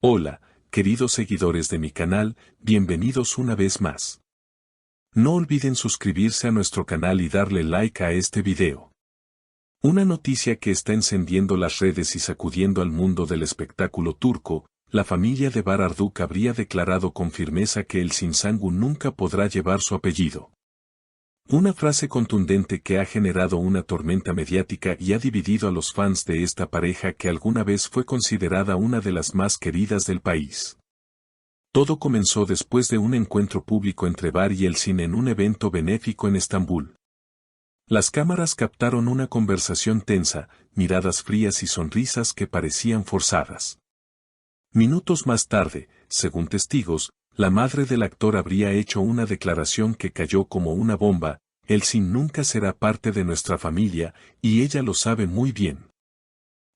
Hola, queridos seguidores de mi canal, bienvenidos una vez más. No olviden suscribirse a nuestro canal y darle like a este video. Una noticia que está encendiendo las redes y sacudiendo al mundo del espectáculo turco: la familia de Bahar Arduk habría declarado con firmeza que Elçin Sangu nunca podrá llevar su apellido. Una frase contundente que ha generado una tormenta mediática y ha dividido a los fans de esta pareja que alguna vez fue considerada una de las más queridas del país. Todo comenzó después de un encuentro público entre Bahar y Elçin en un evento benéfico en Estambul. Las cámaras captaron una conversación tensa, miradas frías y sonrisas que parecían forzadas. Minutos más tarde, según testigos, la madre del actor habría hecho una declaración que cayó como una bomba: Elçin nunca será parte de nuestra familia, y ella lo sabe muy bien.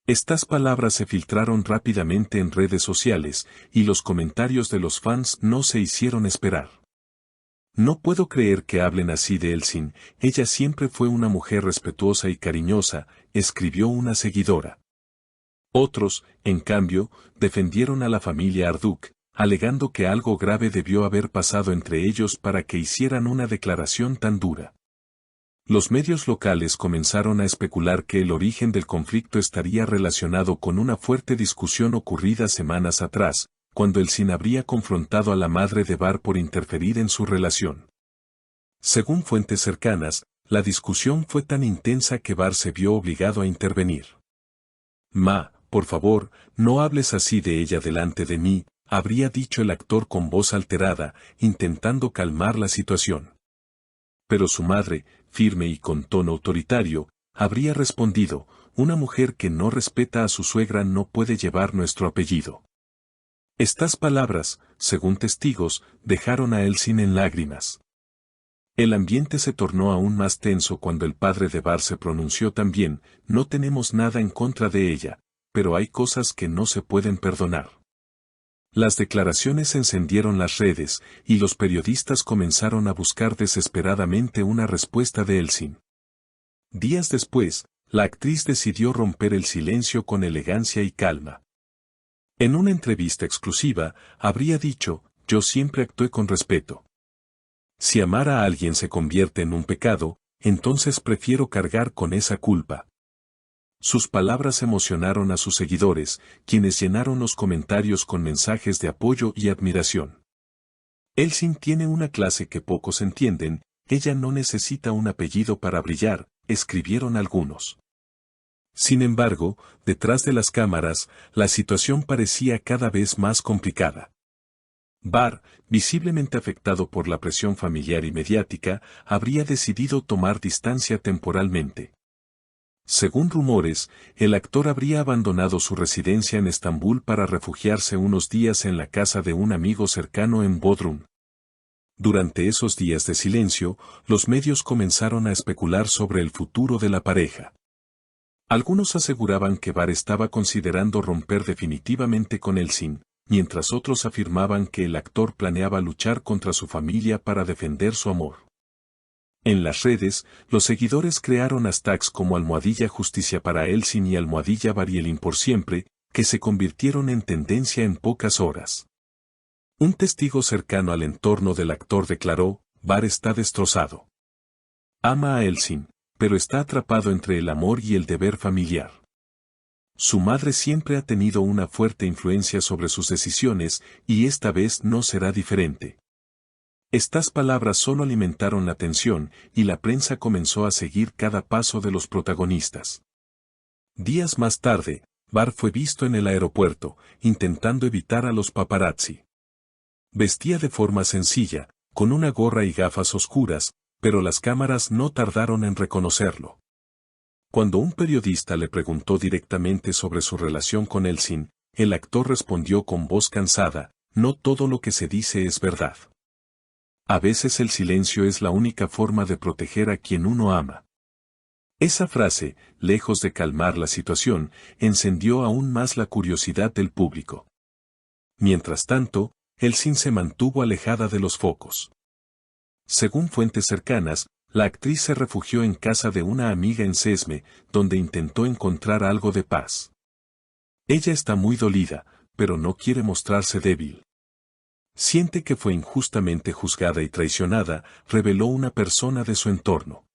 Estas palabras se filtraron rápidamente en redes sociales, y los comentarios de los fans no se hicieron esperar. No puedo creer que hablen así de Elçin, ella siempre fue una mujer respetuosa y cariñosa, escribió una seguidora. Otros, en cambio, defendieron a la familia Arduk, alegando que algo grave debió haber pasado entre ellos para que hicieran una declaración tan dura. Los medios locales comenzaron a especular que el origen del conflicto estaría relacionado con una fuerte discusión ocurrida semanas atrás, cuando Elçin habría confrontado a la madre de Bahar por interferir en su relación. Según fuentes cercanas, la discusión fue tan intensa que Bahar se vio obligado a intervenir. «Ma, por favor, no hables así de ella delante de mí», habría dicho el actor con voz alterada, intentando calmar la situación. Pero su madre, firme y con tono autoritario, habría respondido: «Una mujer que no respeta a su suegra no puede llevar nuestro apellido». Estas palabras, según testigos, dejaron a Elçin en lágrimas. El ambiente se tornó aún más tenso cuando el padre de Bahar se pronunció también: «No tenemos nada en contra de ella, pero hay cosas que no se pueden perdonar». Las declaraciones encendieron las redes, y los periodistas comenzaron a buscar desesperadamente una respuesta de Elçin. Días después, la actriz decidió romper el silencio con elegancia y calma. En una entrevista exclusiva, habría dicho: «Yo siempre actué con respeto. Si amar a alguien se convierte en un pecado, entonces prefiero cargar con esa culpa». Sus palabras emocionaron a sus seguidores, quienes llenaron los comentarios con mensajes de apoyo y admiración. «Elçin tiene una clase que pocos entienden, ella no necesita un apellido para brillar», escribieron algunos. Sin embargo, detrás de las cámaras, la situación parecía cada vez más complicada. Bahar, visiblemente afectado por la presión familiar y mediática, habría decidido tomar distancia temporalmente. Según rumores, el actor habría abandonado su residencia en Estambul para refugiarse unos días en la casa de un amigo cercano en Bodrum. Durante esos días de silencio, los medios comenzaron a especular sobre el futuro de la pareja. Algunos aseguraban que Bahar estaba considerando romper definitivamente con Elçin, mientras otros afirmaban que el actor planeaba luchar contra su familia para defender su amor. En las redes, los seguidores crearon hashtags como #Justicia para Elçin y #Barielin por siempre, que se convirtieron en tendencia en pocas horas. Un testigo cercano al entorno del actor declaró: «Bahar está destrozado. Ama a Elçin, pero está atrapado entre el amor y el deber familiar. Su madre siempre ha tenido una fuerte influencia sobre sus decisiones, y esta vez no será diferente». Estas palabras solo alimentaron la tensión, y la prensa comenzó a seguir cada paso de los protagonistas. Días más tarde, Bahar fue visto en el aeropuerto, intentando evitar a los paparazzi. Vestía de forma sencilla, con una gorra y gafas oscuras, pero las cámaras no tardaron en reconocerlo. Cuando un periodista le preguntó directamente sobre su relación con Elçin, el actor respondió con voz cansada: «No todo lo que se dice es verdad. A veces el silencio es la única forma de proteger a quien uno ama». Esa frase, lejos de calmar la situación, encendió aún más la curiosidad del público. Mientras tanto, Elçin se mantuvo alejada de los focos. Según fuentes cercanas, la actriz se refugió en casa de una amiga en Sesme, donde intentó encontrar algo de paz. «Ella está muy dolida, pero no quiere mostrarse débil. Siente que fue injustamente juzgada y traicionada, reveló una persona de su entorno.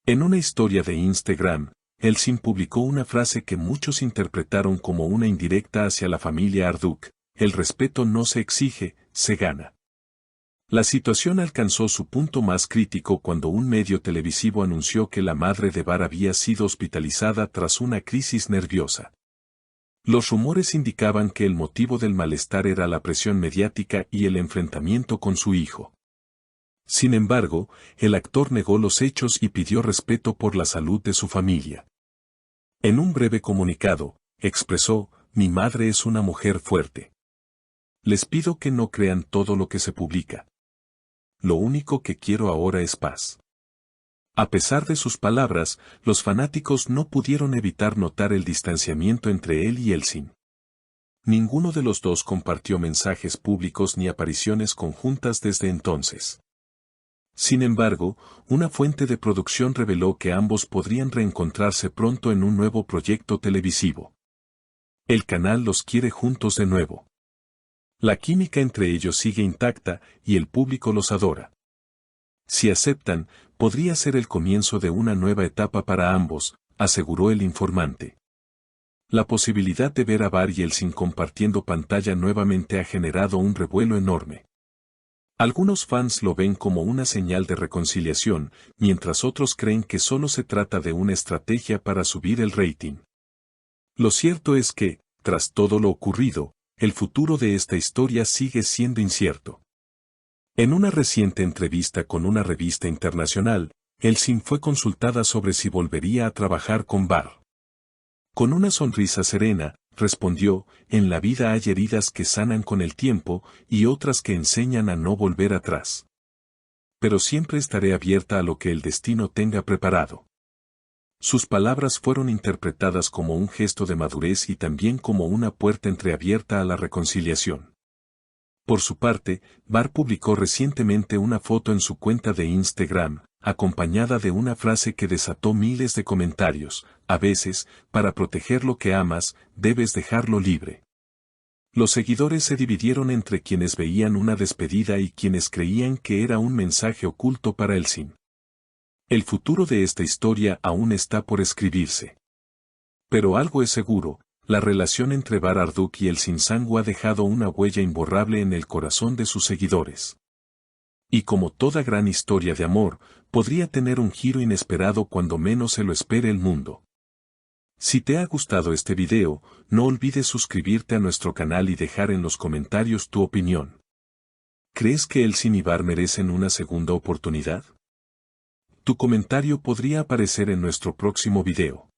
En una historia de Instagram, Elsin publicó una frase que muchos interpretaron como una indirecta hacia la familia Arduk: el respeto no se exige, se gana. La situación alcanzó su punto más crítico cuando un medio televisivo anunció que la madre de Bar había sido hospitalizada tras una crisis nerviosa. Los rumores indicaban que el motivo del malestar era la presión mediática y el enfrentamiento con su hijo. Sin embargo, el actor negó los hechos y pidió respeto por la salud de su familia. En un breve comunicado, expresó: mi madre es una mujer fuerte. Les pido que no crean todo lo que se publica. Lo único que quiero ahora es paz. A pesar de sus palabras, los fanáticos no pudieron evitar notar el distanciamiento entre él y Elsin. Ninguno de los dos compartió mensajes públicos ni apariciones conjuntas desde entonces. Sin embargo, una fuente de producción reveló que ambos podrían reencontrarse pronto en un nuevo proyecto televisivo. El canal los quiere juntos de nuevo. La química entre ellos sigue intacta y el público los adora. Si aceptan, podría ser el comienzo de una nueva etapa para ambos, aseguró el informante. La posibilidad de ver a Bar y Elsin compartiendo pantalla nuevamente ha generado un revuelo enorme. Algunos fans lo ven como una señal de reconciliación, mientras otros creen que solo se trata de una estrategia para subir el rating. Lo cierto es que, tras todo lo ocurrido, el futuro de esta historia sigue siendo incierto. En una reciente entrevista con una revista internacional, Elsin fue consultada sobre si volvería a trabajar con Bar. Con una sonrisa serena, respondió: en la vida hay heridas que sanan con el tiempo y otras que enseñan a no volver atrás. Pero siempre estaré abierta a lo que el destino tenga preparado. Sus palabras fueron interpretadas como un gesto de madurez y también como una puerta entreabierta a la reconciliación. Por su parte, Bar publicó recientemente una foto en su cuenta de Instagram, acompañada de una frase que desató miles de comentarios: a veces, para proteger lo que amas, debes dejarlo libre. Los seguidores se dividieron entre quienes veían una despedida y quienes creían que era un mensaje oculto para Elsin. El futuro de esta historia aún está por escribirse. Pero algo es seguro: la relación entre Bar Arduk y Elsin Sangu ha dejado una huella imborrable en el corazón de sus seguidores. Y como toda gran historia de amor, podría tener un giro inesperado cuando menos se lo espere el mundo. Si te ha gustado este video, no olvides suscribirte a nuestro canal y dejar en los comentarios tu opinión. ¿Crees que Elsin y Bar merecen una segunda oportunidad? Tu comentario podría aparecer en nuestro próximo video.